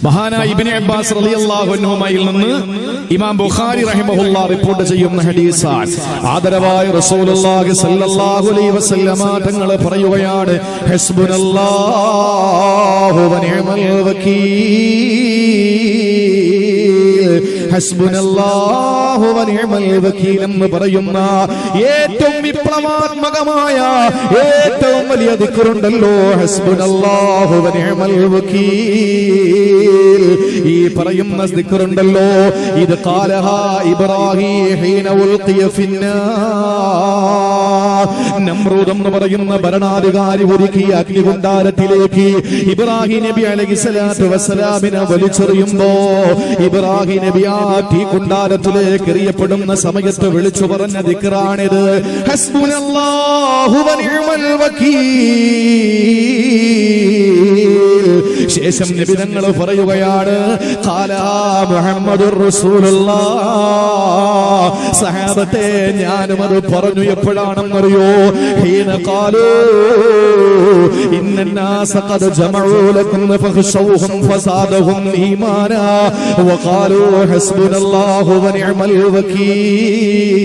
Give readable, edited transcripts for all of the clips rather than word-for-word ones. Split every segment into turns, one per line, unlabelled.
മഹാനായ Ibn Abbas റളിയല്ലാഹു അൻഹുമയിൽ നിന്ന് ഇമാം ബുഖാരി റഹിമഹുല്ലാഹ് റിപ്പോർട്ട് ചെയ്യുന്ന ഹദീസാണ്. ആദരവായ റസൂലുള്ളാഹി സ്വല്ലല്ലാഹു അലൈഹി വസല്ലമ തങ്ങൾ പറയുകയാണ്, ഹസ്ബുനല്ലാഹു വ നിഅമൽ വകീൽ, ഹസ്ബുനല്ലാഹു വ നിഅമൽ വകീൽ എന്ന് പറയുന്ന ഏറ്റവും വിപ്ലവാത്മകമായ ഏറ്റവും വലിയ ദിക്റുണ്ടല്ലോ, ഹസ്ബുനല്ലാഹു വ നിഅമൽ വകീൽ. ഈ പറയുന്ന ദിക്റുണ്ടല്ലോ, ഇത് ഖാലഹാ ഇബ്രാഹീം ഹീന ഉൽഖിയ ഫിന്നാർ. നമ്രൂദ് എന്ന് പറയുന്ന ഭരണാധികാരി ഒരുക്കിയ അഗ്നികുണ്ഡാരത്തിലേക്ക് ഇബ്രാഹിം നബി അലൈഹിസ്സലാത്തു വസ്സലാമിനെ വലിച്ചെറിയുമ്പോ ഇബ്രാഹിം നബി ആ തീകുണ്ഡാരത്തിലേക്ക് എറിയപ്പെടുന്ന സമയത്ത് വിളിച്ചു പറഞ്ഞ ദിക്റാണിത്, ഹസ്ബുനല്ലാഹു വ നിഅമൽ വകീൽ. ശേഷം നബി തങ്ങൾ പറയുകയാണ്, ഖാലാ മുഹമ്മദുർ റസൂലുള്ളാഹ്. സഹാബത്തെ ഞാനും അത് പറഞ്ഞു. എപ്പോഴാണെന്നറിയോ? ഹീന ഖാലൂ ഇന്നന്നാസ ഖദ് ജമഉ ലക്കും ഫഖ്ശൗഹും ഫസാദഹും ഈമാനാ വഖാലൂ ഹസ്ബുനല്ലാഹു വ നിഅമൽ വകീൽ.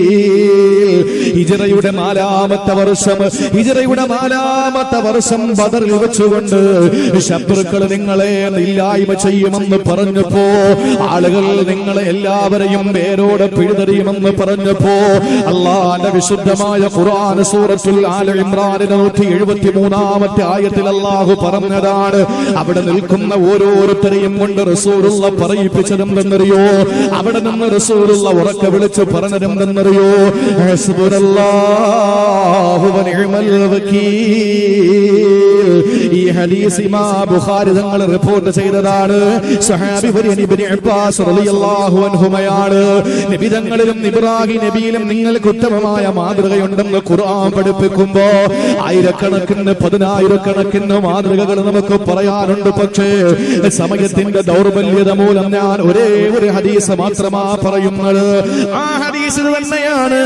ഹിജ്റയുടെ 4ാമത്തെ വർഷം ബദറിൽ വെച്ചുകൊണ്ട് ശത്രുക്കൾ നിങ്ങളെ ഇല്ലായ്മ ചെയ്യുമെന്ന് പറഞ്ഞപ്പോ, ആളുകൾ നിങ്ങളെ എല്ലാവരെയും പേരോട് പിഴുതെറിയുമെന്ന് പറഞ്ഞപ്പോ, അല്ലാഹുവിന്റെ വിശുദ്ധമായ ഖുർആൻ സൂറത്തുൽ ആല ഇംറാനിലെ 173ാമത്തെ ആയത്തിൽ അല്ലാഹു പറഞ്ഞതാണ്, അവിടെ നിൽക്കുന്ന ഓരോരുത്തരെയും കൊണ്ട് റസൂലുള്ള പറയിപ്പിച്ചതെന്തെന്നറിയോ? അവിടെ നിന്ന് റസൂലുള്ള ഉറക്കെ വിളിച്ച് പറഞ്ഞതെന്തെന്നറിയോ? ഹസ്ബുനല്ലാഹു വ നിഅമൽ വകീൽ. ഈ ഹദീസ് ഇമാം ബുഖാരി തങ്ങൾ റിപ്പോർട്ട് ചെയ്തതാണ്. സ്വഹാബി വര്യൻ ഇബ്നു അബ്ബാസ് റളിയല്ലാഹു അൻഹുമയാണ്. നബി തങ്ങളിലും ഇബ്രാഹിം നബിയിലും നിങ്ങൾക്ക് ഉത്തമമായ മാതൃകയുണ്ടെന്ന് ഖുർആൻ പഠിപ്പിക്കുമ്പോ ആയിരക്കണക്കിന് 10,000കണക്കിന് മാതൃകകൾ നമുക്ക് പറയാനുണ്ട്. പക്ഷേ സമയത്തിന്റെ ദൗർബല്യത മൂലം ഞാൻ ഒരേ ഒരു ഹദീസ് മാത്രമാ പറയുന്നത്. ആ ഹദീസിൽ തന്നെയാണ്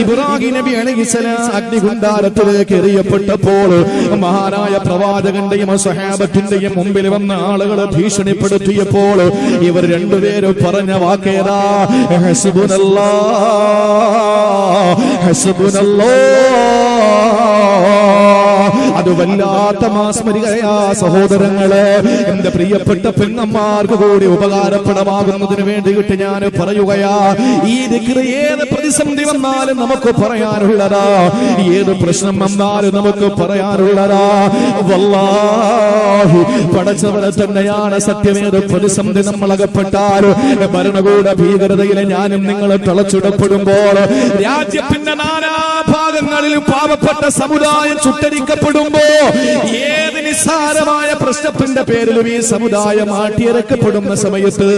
ഇബ്രാഹിം നബി അലൈഹിസ്സലാം അഗ്നികുണ്ഡാരത്തിലേക്ക് എറിയപ്പെട്ടപ്പോൾ മഹാനായ പ്രവാചകന്റെയും സ്വഹാബത്തിന്റെയും മുമ്പിൽ വന്ന ആളുകളെ ഭീഷണിപ്പെടുത്തിയപ്പോൾ ഇവർ രണ്ടുപേരും പറഞ്ഞ വാക്കേതാ? ഹസ്ബുനല്ലാഹ്, ഹസ്ബുനല്ലാഹ്. അത് വല്ലാത്ത മാസ്മരികയാ സഹോദരങ്ങളെ. എന്റെ പ്രിയപ്പെട്ട പെങ്ങന്മാർക്ക് കൂടി ഉപകാരപ്പെടമാകുന്നതിന് വേണ്ടിയിട്ട് ഞാൻ പറയുകയാ, ഈ ദിക്റ് ഏത് പ്രതിസന്ധി വന്നാലും നമുക്ക് പറയാനുള്ളതാ, ഏത് പ്രശ്നം വന്നാലും നമുക്ക് പറയാനുള്ളതാ. വല്ലാഹി പടച്ചവനെ തന്നെയാണ് സത്യം. ഏത് പ്രതിസന്ധി നമ്മൾ അകപ്പെട്ടാൽ, ഭരണകൂട ഭീകരതയിലെ ഞാനും നിങ്ങൾ തളച്ചിടപ്പെടുമ്പോൾ, രാജ്യത്തിന്റെ നാനാഭാഗങ്ങളിൽ പാവപ്പെട്ട സമുദായം ചുട്ടരിക്കപ്പെടുമ്പോ, ഏത് നിസ്സാരമായ പ്രശ്നത്തിന്റെ പേരിലും ഈ സമുദായം ആട്ടിയിറക്കപ്പെടുന്ന സമയത്ത്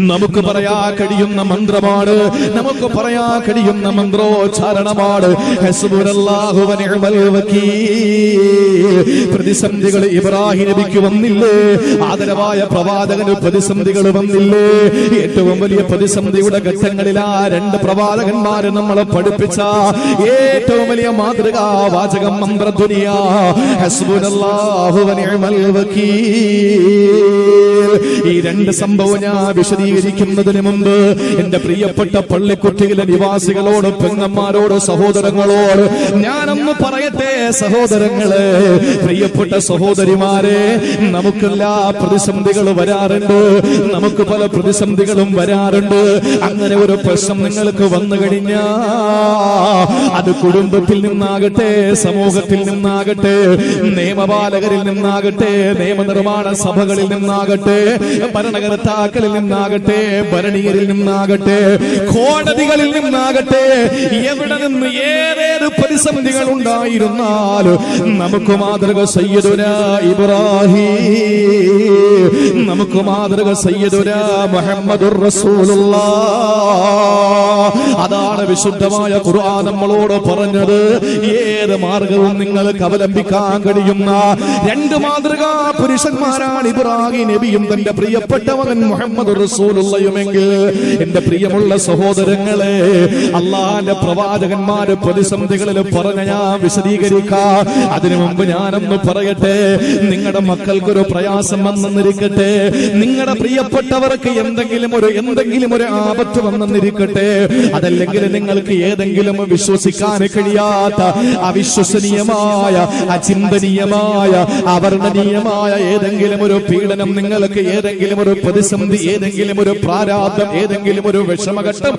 നമുക്ക് പറയാ കഴിയുന്ന മന്ത്രമാണ്, നമുക്ക് പറയാ കഴിയുന്ന മന്ത്രോച്ചാരണമാണ് ഹസ്ബുനല്ലാഹു വ നിഅമൽ വകീൽ. പ്രതിസന്ധികൾ ഇബ്രാഹിം നബിക്ക് വന്നില്ലേ? ആദരവായ പ്രവാചകന് പ്രതിസന്ധികൾ വന്നില്ലേ? ഏറ്റവും വലിയ പ്രതിസന്ധിയുടെ ഘട്ടങ്ങളിൽ ആ 2 പ്രവാചകന്മാരെ നമ്മളെ പഠിപ്പിച്ച ഏറ്റവും വലിയ മാതൃകാ വാചകം മന്ത്രധ്വനിയാ, ഹസ്ബുനല്ലാഹു വ നിഅമൽ വകീൽ. ഈ 2 സംഭവം ഞാൻ വിശദീകരിക്കുന്നതിന് മുമ്പ് എന്റെ പ്രിയപ്പെട്ട പള്ളിക്കുട്ടിയിലെ നിവാസികളോട്, പെങ്ങന്മാരോട്, സഹോദരങ്ങളോട് ഞാനൊന്ന് പറയട്ടെ. സഹോദരങ്ങളെ, പ്രിയപ്പെട്ട സഹോദരിമാരെ, നമുക്കെല്ലാ പ്രതിസന്ധികൾ വരാറുണ്ട്, നമുക്ക് പല പ്രതിസന്ധികളും വരാറുണ്ട്. അങ്ങനെ ഒരു പ്രശ്നം നിങ്ങൾക്ക് വന്നു കഴിഞ്ഞാ, അത് കുടുംബത്തിൽ നിന്നാകട്ടെ, സമൂഹത്തിൽ നിന്നാകട്ടെ, നിയമപാലകരിൽ നിന്നാകട്ടെ, നിയമനിർമ്മാണ സഭകളിൽ നിന്നാകട്ടെ, ഭരണകർത്താക്കളിൽ നിന്നാകട്ടെ, ഭരണീയരിൽ നിന്നാകട്ടെ, കോടതികളിൽ നിന്നാകട്ടെ, എവിടെ നിന്ന് ഏതേത് പ്രതിസന്ധികൾ ഉണ്ടായിരുന്നാലും നമുക്ക് മാതൃക സയ്യിദുനാ ഇബ്രാഹീം, നമുക്ക് മാതൃക സയ്യിദുനാ മുഹമ്മദുർ റസൂലുള്ളാഹ്. അതാണ് വിശുദ്ധമായ ഖുർആൻ നമ്മളോട് പറഞ്ഞത്. ഏത് മാർഗവും നിങ്ങൾക്ക് അവലംബിക്കാൻ കഴിയുന്ന 2 മാതൃകാ പുരുഷന്മാരാണ് ഇബ്രാഹിം നബിയും തന്റെ പ്രിയപ്പെട്ട മകൻ മുഹമ്മദ് റസൂലുള്ളാഹിയുമെങ്കിൽ, എന്റെ പ്രിയമുള്ള സഹോദരങ്ങളെ, അല്ലാഹുവിന്റെ പ്രവാചകന്മാര് പ്രതിസന്ധികളിൽ പറഞ്ഞ ഞാൻ വിശദീകരിക്കാം. അതിനു മുമ്പ് ഞാനൊന്ന് പറയട്ടെ. നിങ്ങളുടെ മക്കൾക്കൊരു പ്രയാസം വന്നെന്നിരിക്കട്ടെ, നിങ്ങളുടെ പ്രിയപ്പെട്ടവർക്ക് എന്തെങ്കിലും ഒരു ആപത്ത് വന്നെന്നിരിക്കട്ടെ, അതല്ലെങ്കിൽ നിങ്ങൾക്ക് ഏതെങ്കിലും വിശ്വസിക്കാൻ കഴിയാത്ത അവിശ്വസനീയമായ അചിന്തനീയമായ അവർണ്ണനീയമായ ഏതെങ്കിലും ഒരു പീഡനം, നിങ്ങൾക്ക് ഏതെങ്കിലും ഒരു പ്രതിസന്ധി, ഏതെങ്കിലും ഒരു പ്രാരാബ്ധം, ഏതെങ്കിലും ഒരു വിഷമഘട്ടം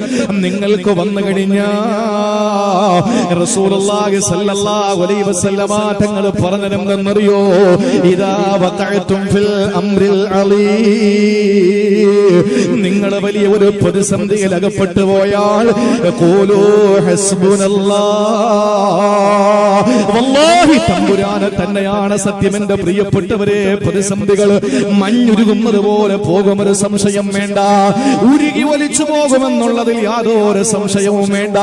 നിങ്ങൾക്ക് വന്നു കഴിഞ്ഞാൽ റസൂലുള്ളാഹി സ്വല്ലല്ലാഹു അലൈഹി വസല്ലമ തങ്ങൾ പറഞ്ഞതെന്നറിയോ? ഇദാ വഖഅതും ഫിൽ അംറിൽ അലീം, നിങ്ങൾ വലിയ ഒരു പ്രതിസന്ധിയിൽ അകപ്പെട്ടു പോയാൽ ഖൂലൂ ഹസ്ബുനല്ലാഹ്, വല്ലാഹി തമ്പുരാനെ തന്നെയാണ് സത്യം. എന്റെ പ്രിയപ്പെട്ടവരെ, പ്രതിസന്ധികൾ മഞ്ഞുരുകുന്നത് പോലെ പോകുമൊരു സംശയം വേണ്ട, ഉരുകി ഒലിച്ചു പോകുമെന്നുള്ളതിൽ യാതൊരു സംശയവും വേണ്ട.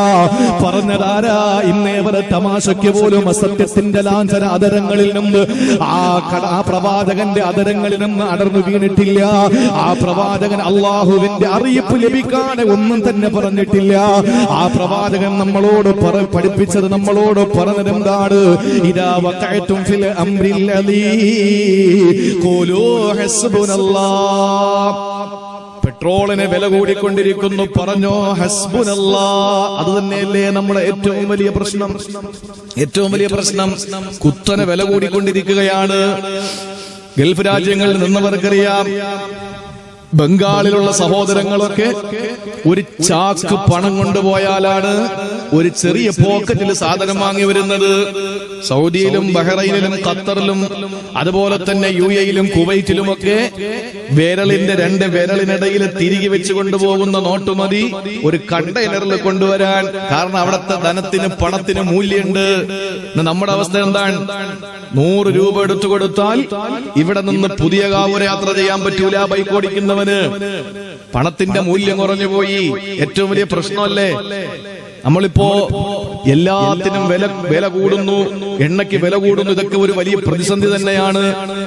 പറഞ്ഞതാരാ? ഇന്നേവരെ തമാശയ്ക്ക് പോലും അസത്യത്തിന്റെ ലാഞ്ചന അതരങ്ങളിൽ നിന്ന് ആ പ്രവാചകന്റെ അതരങ്ങളിൽ നിന്ന് അടർന്നു വീണിട്ടില്ല. ആ പ്രവാചകൻ അള്ളാഹുവിന്റെ അറിയിപ്പ് ലഭിക്കാതെ ഒന്നും തന്നെ പറഞ്ഞിട്ടില്ല. ആ പ്രവാചകൻ നമ്മളോട് പഠിപ്പിച്ചത്, നമ്മളോട് പറഞ്ഞത് എന്താണ്? ഇദാ വഖഅതും ഫിൽ അംറിൽ അലീം ഖൂലൂ ഹസ്ബുനല്ലാഹ്. പെട്രോളിന് വില കൂടിക്കൊണ്ടിരിക്കുന്നു, പറഞ്ഞോ ഹസ്ബുനല്ലാഹ്. അത് തന്നെയല്ലേ നമ്മുടെ ഏറ്റവും വലിയ പ്രശ്നം? ഏറ്റവും വലിയ പ്രശ്നം കുത്തനെ വില കൂടിക്കൊണ്ടിരിക്കുകയാണ്. ഗൾഫ് രാജ്യങ്ങളിൽ നിന്നവർക്കറിയാം, ബംഗാളിലുള്ള സഹോദരങ്ങളൊക്കെ ഒരു ചാക്ക് പണം കൊണ്ടുപോയാലാണ് ഒരു ചെറിയ പോക്കറ്റിൽ സാധനം വാങ്ങി വരുന്നത്. സൗദിയിലും ബഹ്റൈനിലും ഖത്തറിലും അതുപോലെ തന്നെ UAE-യിലും കുവൈറ്റിലുമൊക്കെ വിരലിന്റെ 2 വിരലിനിടയിൽ തിരികെ വെച്ച് കൊണ്ടുപോകുന്ന നോട്ട് മതി ഒരു കണ്ടെയ്നറിൽ കൊണ്ടുവരാൻ. കാരണം അവിടുത്തെ ധനത്തിന് പണത്തിന് മൂല്യമുണ്ട്. നമ്മുടെ അവസ്ഥ എന്താണ്? 100 രൂപ എടുത്തു കൊടുത്താൽ ഇവിടെ നിന്ന് പുതിയ കാവൂർ യാത്ര ചെയ്യാൻ പറ്റൂല ബൈക്ക് ഓടിക്കുന്നവന്. പണത്തിന്റെ മൂല്യം കുറഞ്ഞു പോയി. ഏറ്റവും വലിയ പ്രശ്നമല്ലേ? നമ്മളിപ്പോ എല്ലാത്തിനും വില കൂടുന്നു, എണ്ണയ്ക്ക് വില കൂടുന്നു. ഇതൊക്കെ ഒരു വലിയ പ്രതിസന്ധി തന്നെയാണ്.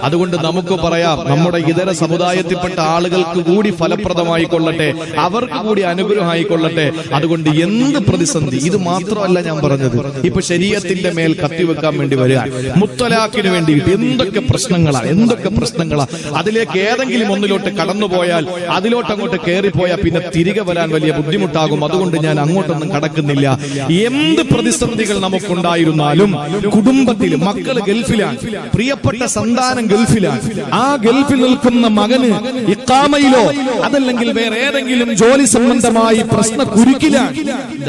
അതുകൊണ്ട് നമുക്ക് പറയാം, നമ്മുടെ ഇതര സമുദായത്തിൽപ്പെട്ട ആളുകൾക്ക് കൂടി ഫലപ്രദമായിക്കൊള്ളട്ടെ, അവർക്ക് കൂടി അനുഗ്രഹമായിക്കൊള്ളട്ടെ. അതുകൊണ്ട് എന്ത് പ്രതിസന്ധി, ഇത് മാത്രമല്ല ഞാൻ പറഞ്ഞത്, ഇപ്പൊ ശരീഅത്തിന്റെ മേൽ കത്തിവെക്കാൻ വേണ്ടി വരിക, മുത്തലാഖിന് വേണ്ടിയിട്ട് എന്തൊക്കെ പ്രശ്നങ്ങളാ. അതിലേക്ക് ഏതെങ്കിലും ഒന്നിലോട്ട് കടന്നുപോയാൽ, അതിലോട്ട് അങ്ങോട്ട് കയറിപ്പോയാൽ പിന്നെ തിരികെ വരാൻ വലിയ ബുദ്ധിമുട്ടാകും. അതുകൊണ്ട് ഞാൻ അങ്ങോട്ടൊന്നും കടക്കുന്നില്ല. എന്ത് പ്രതിസന്ധികൾ നമുക്കുണ്ടായിരുന്നാലും കുടുംബത്തിൽ മക്കൾ ഗൾഫിലാണ്, പ്രിയപ്പെട്ട സന്താനം ഗൾഫിലാണ്, ആ ഗൾഫിൽ നിൽക്കുന്ന മകന് ഇഖാമയിലോ അതല്ലെങ്കിൽ വേറെ ഏതെങ്കിലും ജോലി സംബന്ധമായി പ്രശ്ന കുരുക്കിലാണ്,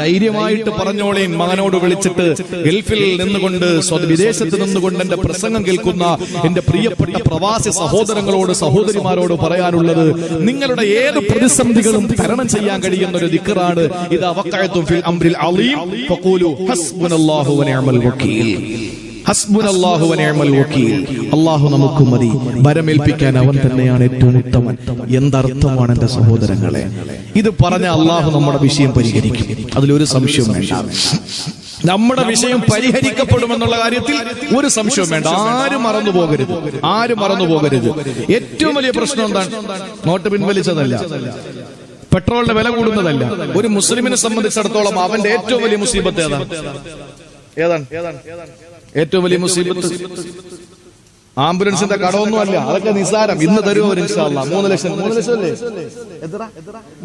ധൈര്യമായിട്ട് പറഞ്ഞോളേൻ മകനോട് വിളിച്ചിട്ട്. ഗൾഫിൽ നിന്നുകൊണ്ട് വിദേശത്ത് നിന്നുകൊണ്ട് എന്റെ പ്രസംഗം കേൾക്കുന്ന എന്റെ പ്രിയപ്പെട്ട പ്രവാസി സഹോദരങ്ങളോട് സഹോദരിമാരോട് പറയാനുള്ളത്, നിങ്ങളുടെ ഏത് പ്രതിസന്ധികളും തരണം ചെയ്യാൻ കഴിയുന്ന ഒരു ദിക്റാണ് ഇദാ വഖഅതും ഫിൽ അംറിൽ അലീം ഫഖൂലു ഹസ്ബുനല്ലാഹു വനിഅമൽ വകീൽ. ഹസ്ബുനല്ലാഹു വനിഅമൽ വകീൽ. അല്ലാഹു നമുക്ക് മതി, ഭരമേൽപ്പിക്കാൻ അവൻ തന്നെയാണ് ഏറ്റവും ഉത്തമൻ. എന്തർത്ഥമാണ് എന്റെ സഹോദരങ്ങളെ? ഇത് പറഞ്ഞ അല്ലാഹു നമ്മുടെ വിഷയം പരിഹരിക്കും, അതിലൊരു സംശയവും വേണ്ട. നമ്മുടെ വിഷയം പരിഹരിക്കപ്പെടുമെന്നുള്ള കാര്യത്തിൽ ഒരു സംശയവും വേണ്ട. ആരും മറന്നു പോകരുത്. ഏറ്റവും വലിയ പ്രശ്നം എന്താണ്? നോട്ട് പിൻവലിച്ചതല്ല, പെട്രോളിന്റെ വില കൂടുന്നതല്ല. ഒരു മുസ്ലിമിനെ സംബന്ധിച്ചിടത്തോളം അവന്റെ ഏറ്റവും വലിയ മുസീബത്ത് ഏതാണ്? ഏറ്റവും വലിയ മുസീബത്ത് ആംബുലൻസിന്റെ കടമൊന്നും അല്ല, അതൊക്കെ നിസാരം. ഇന്ന് തരുമോ ഇൻഷാ അല്ലാഹ്? 3 ലക്ഷം അല്ലേ? എത്ര?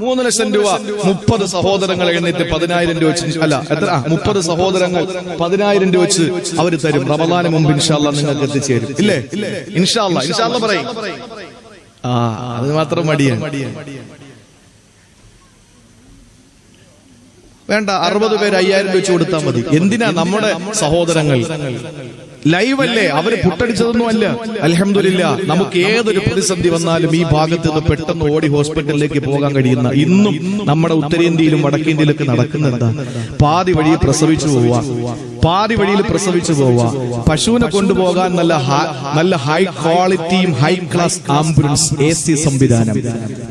3 ലക്ഷം രൂപ. 30 സഹോദരങ്ങൾ എഴുന്നേറ്റ് 10,000 രൂപ വെച്ച്, അല്ല എത്ര? 30 സഹോദരങ്ങൾ 10,000 രൂപ വെച്ച് അവർ തരും. റമദാന് മുമ്പ് ഇൻഷാ അല്ലാഹ് നിങ്ങൾക്ക് എത്തിച്ചേരും. ഇല്ലേ? ഇൻഷാ അല്ലാഹ് പറയും. അത് മാത്രം മടിയാണ്. വേണ്ട, 60 പേര് 5,000 രൂപ വെച്ച് കൊടുത്താൽ മതി. എന്തിനാ? നമ്മുടെ സഹോദരങ്ങൾ ലൈവ് അല്ലേ, അവര് പുട്ടടിച്ചതൊന്നും അല്ല. അൽഹംദുലില്ലാ, നമുക്ക് ഏതൊരു പ്രതിസന്ധി വന്നാലും ഈ ഭാഗത്ത് നിന്ന് പെട്ടെന്ന് ഓടി ഹോസ്പിറ്റലിലേക്ക് പോകാൻ കഴിയുന്ന ഇന്നും നമ്മുടെ ഉത്തരേന്ത്യയിലും വടക്കേന്ത്യയിലൊക്കെ നടക്കുന്നെന്താ? പാതി വഴിയിൽ പ്രസവിച്ചു പോവുക. പശുവിനെ കൊണ്ടുപോകാൻ നല്ല ഹൈ ക്വാളിറ്റിയും ഹൈ ക്ലാസ് ആംബുലൻസ്, AC സംവിധാനം.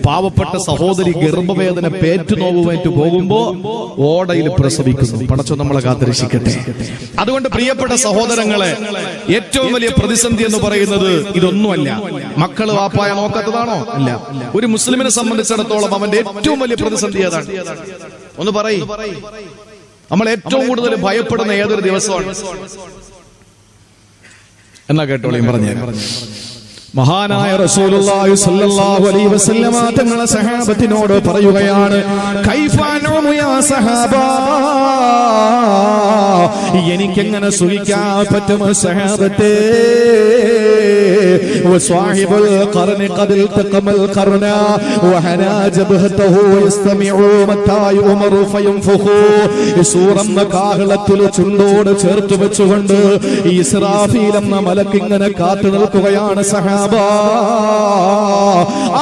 പാവപ്പെട്ട സഹോദരി ഗർഭവേദന പേറ്റുനോവുമായിട്ട് പോകുമ്പോ ഓടയിൽ പ്രസവിക്കുന്നു. പടച്ചോ നമ്മളെ കാത്തിരക്ഷിക്കട്ടെ. അതുകൊണ്ട് പ്രിയപ്പെട്ട സഹോദരങ്ങളെ, ഏറ്റവും വലിയ പ്രതിസന്ധി എന്ന് പറയുന്നത് ഇതൊന്നുമല്ല. മക്കള് വാപ്പായ നോക്കാത്തതാണോ? അല്ല. ഒരു മുസ്ലിമിനെ സംബന്ധിച്ചിടത്തോളം അവന്റെ ഏറ്റവും വലിയ പ്രതിസന്ധി ഏതാണ്? ഒന്ന് പറയ്. നമ്മൾ ഏറ്റവും കൂടുതൽ ഭയപ്പെടുന്ന ഏതൊരു ദിവസമാണ്? എന്നാ കേട്ടോളീം പറഞ്ഞു. മഹാനായ റസൂലുള്ളാഹി സ്വല്ലല്ലാഹു അലൈഹി വസല്ലമ തങ്ങളെ സഹാബത്തിനോട് പറയുകയാണ്, കൈഫാനു യാ സഹാബ, എനിക്കെങ്ങനെ സുഖിക്കാൻ പറ്റും സഹാബത്തേ? وصاحب القرن قد التقم القرن وحنى جبهته يستمع متى يؤمر فينفخ. സൂറന്ന കാഹളത്തിൽ ചുണ്ടോട് ചേർത്ത് വെച്ചുകൊണ്ട് ഇസ്രാഫീൽ എന്ന മലക്ക് ഇങ്ങനെ കാത്തു നിൽക്കുകയാണ് സഹാബ.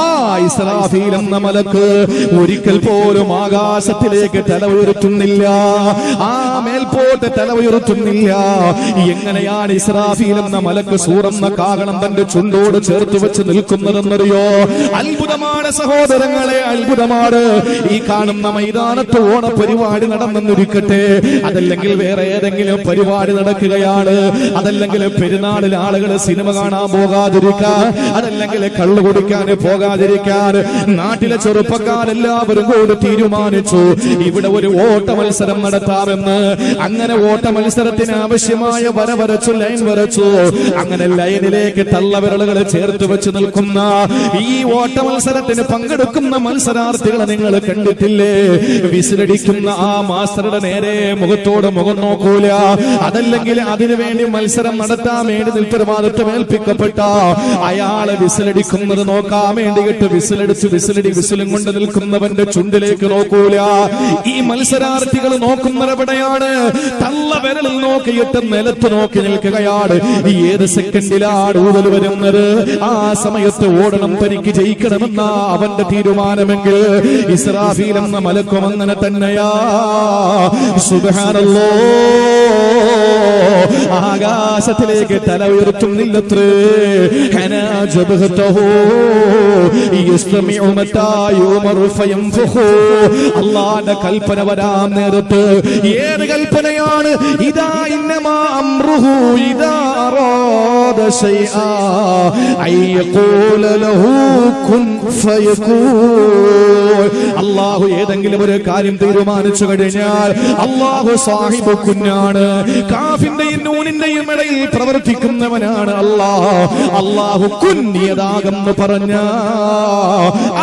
ആ ഇസ്രാഫീൽ എന്ന മലക്ക് ഒരിക്കൽ പോലും ആകാശത്തിലേക്ക് തല ഉയർത്തുന്നില്ല, ആ മേൽപോട്ട് തല ഉയർത്തുന്നില്ല. എങ്ങനെയാണ് ഇസ്രാഫീൽ എന്ന മലക്ക് സൂറന്ന കാഹളം തന്റെ ചുണ്ടോട് ചേർത്ത് വെച്ച് നിൽക്കുന്നതെന്നറിയോ? അത്ഭുതമാണ് സഹോദരങ്ങളെ, അത്ഭുതമാണ്. ഈ കാണുന്ന മൈതാനത്ത് ഓണ പരിപാടി നടന്നെന്നിരിക്കട്ടെ, അതല്ലെങ്കിൽ വേറെ ഏതെങ്കിലും പരിപാടി നടക്കുകയാണ്, അതല്ലെങ്കിൽ പെരുന്നാളിൽ ആളുകൾ സിനിമ കാണാൻ പോകാതിരിക്കാൻ, അതല്ലെങ്കിൽ കള്ളു കുടിക്കാൻ പോകാതിരിക്കാൻ നാട്ടിലെ ചെറുപ്പക്കാരെല്ലാവരും കൂടി തീരുമാനിച്ചു ഇവിടെ ഒരു ഓട്ട മത്സരം നടത്താമെന്ന്. അങ്ങനെ ഓട്ട മത്സരത്തിന് ആവശ്യമായ വര വരച്ചു, ലൈൻ വരച്ചു. അങ്ങനെ ലൈനിലേക്ക് തള്ളവിരലുകൾ ചേർത്ത് വെച്ച് നിൽക്കുന്ന ഈ ഓട്ട മത്സരത്തിന് പങ്കെടുക്കുന്ന മത്സരാർത്ഥികളെ നിങ്ങൾ കണ്ടിട്ടില്ലേ? വിസിലടിക്കുന്ന ആ മാസ്റ്ററുടെ നേരെ മുഖത്തോട് മുഖം നോക്കൂല, അതല്ലെങ്കിൽ അതിനുവേണ്ടി മത്സരം നടത്താൻ വേണ്ടി ഉത്തരവാദിത്വം ഏൽപ്പിക്കപ്പെട്ട അയാളെ വിസിലടിക്കുന്നത് നോക്കാൻ വേണ്ടിയിട്ട് വിസിലും കൊണ്ട് നിൽക്കുന്നവന്റെ ചുണ്ടിലേക്ക് നോക്കൂല. ഈ മത്സരാർത്ഥികൾ നോക്കുന്നത് എവിടെയാണ്? തള്ളവിരലിൽ നോക്കിയിട്ട് നിലത്ത് നോക്കി നിൽക്കുകയാണ്. ഏത് സെക്കൻഡിലാണ് ഊതൽ വരുന്നത്? ആ സമയത്ത് ഓടണം, തനിക്ക് ജയിക്കണമെന്ന അവന്റെ തീരുമാനമെങ്കിൽ ഇസ്രാഫീൽ എന്ന മലക്കും അങ്ങനെ തന്നെയാ. സുബ്ഹാനല്ലാഹ്, ആകാശത്തിലേക്ക് തല ഉയർത്തുന്നില്ലത്രേ. അല്ലാഹുവിന്റെ കൽപ്പന വരാൻ നേരത്ത് ഏത് കൽപ്പനയാണ്? ഇദാ ഇന്നമാ അംറുഹു ഇദാ അറാദ ശൈആ അയ്യഖൂല ലഹു കുൻ ഫയകൂൻ. അല്ലാഹു ഏതെങ്കിലും ഒരു കാര്യം തീരുമാനിച്ചു കഴിഞ്ഞാൽ അല്ലാഹു സാഹിബു കുന്നാണ്. കാഫിന്റെയും നൂനിന്റെയും ഇടയിൽ പ്രവർത്തിക്കുന്നവനാണ് അല്ലാഹ്. അല്ലാഹു കുൻ യദാകെന്ന് പറഞ്ഞാൽ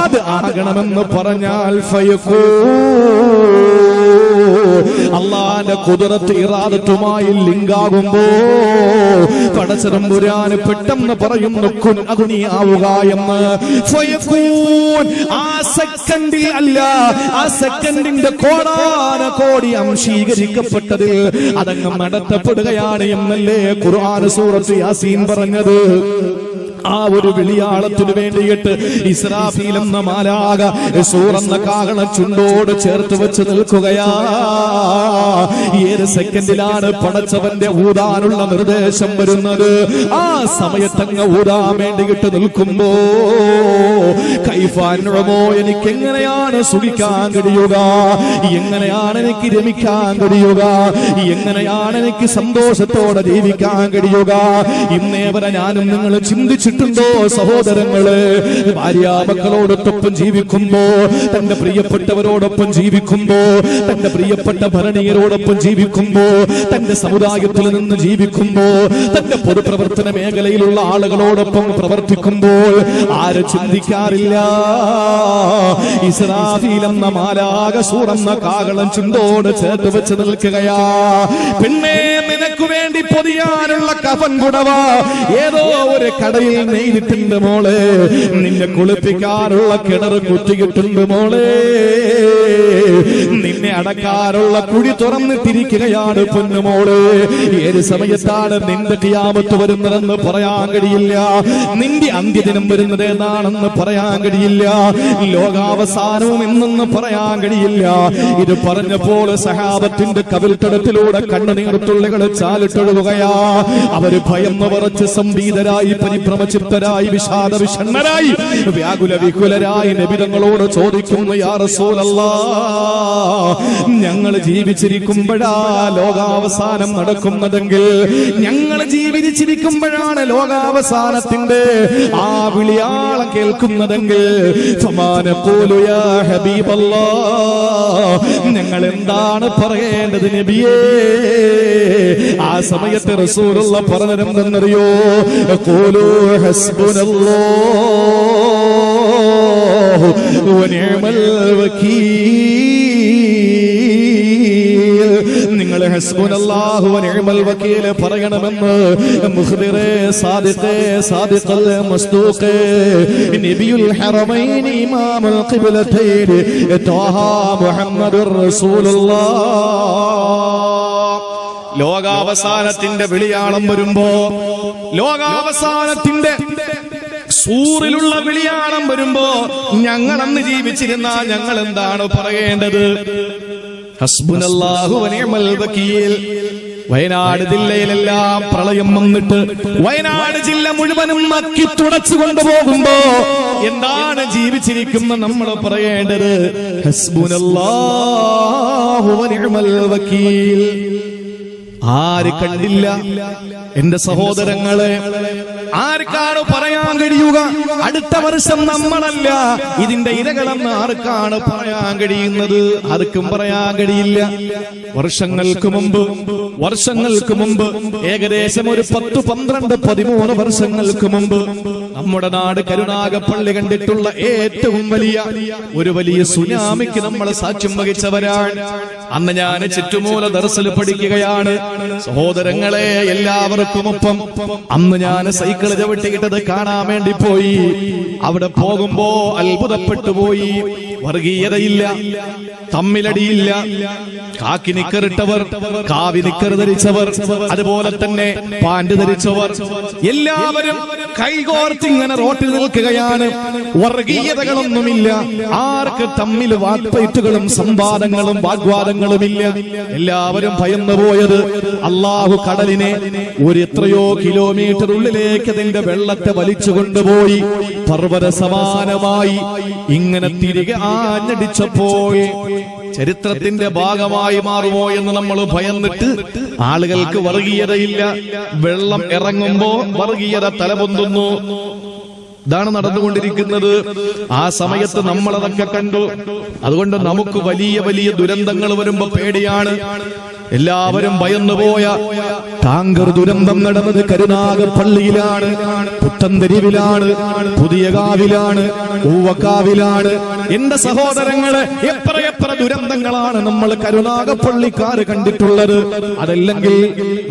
അത് ആകണമെന്ന് പറഞ്ഞാൽ ഫയകൂൻ. അല്ലാഹുവിന്റെ ഖുദ്റത്ത് ഇറാദത്തുമായി ലിങ്കാകുമ്പോ പടച്ചതമ്പുരാന് പെട്ടെന്ന് പറയുന്നു കുൻ, അത് നീ ആവുക എന്ന്. ഫയകൂൻ. ആ സെക്കൻഡിൽ അല്ല, ആ സെക്കൻഡിന്റെ കോടി അംശീകരിക്കപ്പെട്ടതിൽ അതങ്ങ് നടത്തപ്പെടുകയാണ് എന്നല്ലേ ഖുർആൻ സൂറത്ത് യാസീൻ പറഞ്ഞത്. ആ ഒരു വിളിയാളത്തിനു വേണ്ടിയിട്ട് ഇസ്രാഫീൽ എന്ന മാലാക സൂറന്ന കാഹളം ചുണ്ടോട് ചേർത്ത് വെച്ച് നിൽക്കുകയാ. ഏത് സെക്കൻഡിലാണ് പടച്ചവന്റെ ഊതാനുള്ള നിർദ്ദേശം വരുന്നത്? ആ സമയത്തങ്ങ് ഊതാൻ വേണ്ടിയിട്ട് നിൽക്കുമ്പോ കൈഫാനുമോ, എനിക്ക് എങ്ങനെയാണ് സുഖിക്കാൻ കഴിയുക? എങ്ങനെയാണ് എനിക്ക് രമിക്കാൻ കഴിയുക? എങ്ങനെയാണ് എനിക്ക് സന്തോഷത്തോടെ ജീവിക്കാൻ കഴിയുക? ഇന്നേ വരെ ഞാനും നിങ്ങൾ ചിന്തിച്ചിട്ടുണ്ടോ സഹോദരങ്ങള്? ഭാര്യാമക്കളോടൊപ്പം ജീവിക്കുമ്പോ, തന്റെ പ്രിയപ്പെട്ടവരോടൊപ്പം ജീവിക്കുമ്പോ, തന്റെ പ്രിയപ്പെട്ട ഭരണീയരോടൊപ്പം ജീവിക്കുമ്പോ, തന്റെ സമുദായത്തിൽ നിന്ന് ജീവിക്കുമ്പോ, തന്റെ പൊതുപ്രവർത്തന മേഖലയിലുള്ള ആളുകളോടൊപ്പം പ്രവർത്തിക്കുമ്പോൾ ആര് ചിന്തിക്കാറില്ല? ഇസ്രാഫീൽ എന്ന മാലാക സൂറന്ന കാഹളം ചുണ്ടോട് ചേർത്ത് വെച്ച് നിൽക്കുകയാ. പിന്നെ നിനക്ക് വേണ്ടി പൊതിയാനുള്ള കഫൻ പുടവ ഏതോ ഒരു കടയിൽ നെയ്തിട്ടുണ്ട് മോളെ. നിന്നെ കുളിപ്പിക്കാനുള്ള കിണർ കുത്തിയിട്ടുണ്ട് മോളെ. നിന്നെ അടക്കാനുള്ള കുഴി തുറന്നിട്ടിരിക്കുകയാണ് പൊന്നുമോള്. ഏത് സമയത്താണ് നിന്റെ ഖിയാമത്ത് വരുന്നതെന്ന് പറയാൻ കഴിയില്ല. നിന്റെ അന്ത്യദിനം വരുന്നത് ഏതാണെന്ന് പറയാൻ കഴിയില്ല. ലോകാവസാനവും എന്നെന്ന് പറയാൻ കഴിയില്ല. ഇത് പറഞ്ഞപ്പോൾ സഹാബത്തിന്റെ കവിൽത്തടത്തിലൂടെ കണ്ണുനീർത്തുള്ളികൾ ചാലിട്ടൊഴുകുകയാ. അവര് ഭയന്ന് പറച്ച് സംഭീതരായി, പരിഭ്രമചിത്തരായി, വിഷാദ വിഷണ്ണരായി, വ്യാകുല വികുലരായി നബി തങ്ങളോട് ചോദിക്കുന്നു, യാ റസൂലല്ലാഹ്, ഞങ്ങൾ ജീവിച്ചിരിക്കുമ്പോഴാ ലോകാവസാനം നടക്കുന്നതെങ്കിൽ, ഞങ്ങൾ ജീവിച്ചിരിക്കുമ്പോഴാണ് ലോകാവസാനത്തിന്റെ ആ വിളിയാളം കേൾക്കുന്നതെങ്കിൽ, ഫമാനഖൂലു യാ ഹബീബല്ലാഹ്, ഞങ്ങൾ എന്താണ് പറയേണ്ടത് നബിയേ? ആ സമയത്ത് റസൂലുള്ള പറഞ്ഞതെന്നറിയോ? ഖൂലൂ ഹസ്ബുനല്ലാഹു വനിഅമൽ വകീൽ. നിങ്ങൾ ഹസ്ബുനല്ലാഹു വനിഅമൽ വകീൽ പറയണമെന്ന് മുഖ്ബിറേ സാദിഖേ സാദിഖൽ മസ്ദൂഖ് നബിയുൽ ഹറമൈൻ ഇമാമുൽ ഖിബ്ലതൈൻ ത്വാഹ മുഹമ്മദുർ റസൂലുള്ളാഹ്. ലോകാവസാനത്തിന്റെ വിളിയാളം വരുമ്പോ, ലോകാവസാനത്തിന്റെ സൂറിലുള്ള വിളിയാളം വരുമ്പോ ഞങ്ങൾ അന്ന് ജീവിച്ചിരുന്ന ഞങ്ങൾ എന്താണ് പറയേണ്ടത്? ഹസ്ബുനല്ലാഹു വനിഅമൽ വകീൽ. വയനാട് ജില്ലയിലെല്ലാം പ്രളയം വന്നിട്ട് വയനാട് ജില്ല മുഴുവനും മക്കി തുടച്ചു കൊണ്ടുപോകുമ്പോ എന്താണ് ജീവിച്ചിരിക്കുന്ന നമ്മൾ പറയേണ്ടത്? ഹസ്ബുനല്ലാഹു വനിഅമൽ വകീൽ. ആര് കണ്ടില്ല എന്റെ സഹോദരങ്ങളെ? ആർക്കാണ് പറയാൻ കഴിയുക അടുത്ത വർഷം നമ്മളല്ല ഇതിന്റെ ഇരകളെന്ന്? ആർക്കാണ് പറയാൻ കഴിയുന്നത്? ആർക്കും പറയാൻ കഴിയില്ല. വർഷങ്ങൾക്ക് മുമ്പ് ഏകദേശം ഒരു 10, 12, 13 വർഷങ്ങൾക്ക് മുമ്പ് നമ്മുടെ നാട് കരുനാഗപ്പള്ളി കണ്ടിട്ടുള്ള ഏറ്റവും വലിയ സുനാമിക്ക് നമ്മൾ സാക്ഷ്യം വഹിച്ചവരാണ്. അന്ന് ഞാൻ ചുറ്റുമൂല ദർസിൽ പഠിക്കുകയാണ്. സഹോദരങ്ങളെ, എല്ലാവർക്കുമൊപ്പം അന്ന് ഞാൻ സൈക്കിൾ ചവിട്ടിയിട്ടത് കാണാൻ വേണ്ടി പോയി. അവിടെ പോകുമ്പോ അത്ഭുതപ്പെട്ടു പോയി. വർഗീയതയില്ല, തമ്മിലടിയില്ല. കാക്കി നിക്കറിട്ടവർ, കാവി നിക്കർ ധരിച്ചവർ, അതുപോലെ തന്നെ പാന്റ് ധരിച്ചവർ, എല്ലാവരും കൈകോർത്തിങ്ങനെ റോട്ടിൽ നിൽക്കുകയാണ്. വർഗീയതകളൊന്നുമില്ല. ആർക്ക് തമ്മിൽ വാക്പയറ്റുകളും സംവാദങ്ങളും വാഗ്വാദങ്ങളുമില്ല. എല്ലാവരും ഭയന്നു പോയത് അള്ളാഹു കടലിനെ ഒരു എത്രയോ കിലോമീറ്റർ ഉള്ളിലേക്ക് അതിന്റെ വെള്ളത്തെ വലിച്ചു കൊണ്ടുപോയി പർവ്വത സമാനമായി ഇങ്ങനെ തിരികെ ആഞ്ഞടിച്ചപ്പോൾ ചരിത്രത്തിന്റെ ഭാഗമായി മാറുമോ എന്ന് നമ്മൾ ഭയന്നിട്ട്, ആളുകൾക്ക് വർഗീയതയില്ല, വെള്ളം ഇറങ്ങുമ്പോ വർഗീയത തലപൊന്തുന്നു. ഇതാണ് നടന്നുകൊണ്ടിരിക്കുന്നത്. ആ സമയത്ത് നമ്മളതൊക്കെ കണ്ടു. അതുകൊണ്ട് നമുക്ക് വലിയ ദുരന്തങ്ങൾ വരുമ്പോ പേടിയാണ്. എല്ലാവരും ഭയന്നുപോയ ടാങ്കർ ദുരന്തം നടന്നത് കരുനാഗപ്പള്ളിയിലാണ്, പുത്തൻതെരുവിലാണ്, പുതിയകാവിലാണ്, ഊവക്കാവിലാണ്. എന്റെ സഹോദരങ്ങളെ, എത്ര ദുരന്തങ്ങളാണ് നമ്മൾ കരുനാഗപ്പള്ളിക്കാർ കണ്ടിട്ടുള്ളത്. അതല്ലെങ്കിൽ